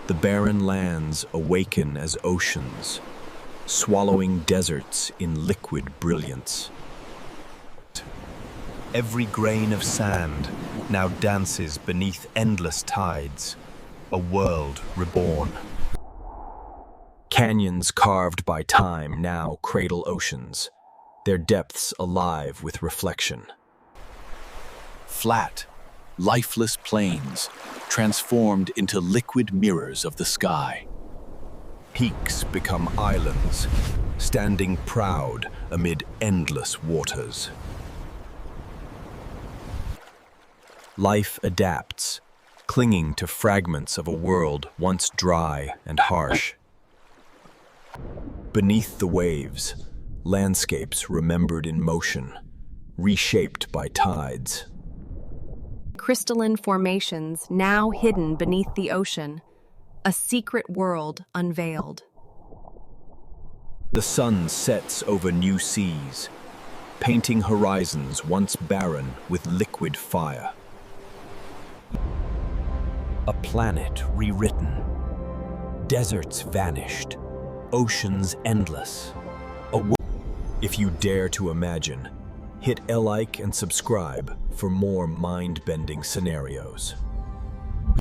The barren lands awaken as oceans, swallowing deserts in liquid brilliance. Every grain of sand now dances beneath endless tides, a world reborn. Canyons carved by time now cradle oceans, their depths alive with reflection. Flat, lifeless plains transformed into liquid mirrors of the sky. Peaks become islands, standing proud amid endless waters. Life adapts, clinging to fragments of a world once dry and harsh. Beneath the waves, landscapes remembered in motion, reshaped by tides. Crystalline formations now hidden beneath the ocean, a secret world unveiled. The sun sets over new seas, painting horizons once barren with liquid fire. A planet rewritten, deserts vanished, oceans endless. If you dare to imagine, hit like and subscribe for more mind-bending scenarios.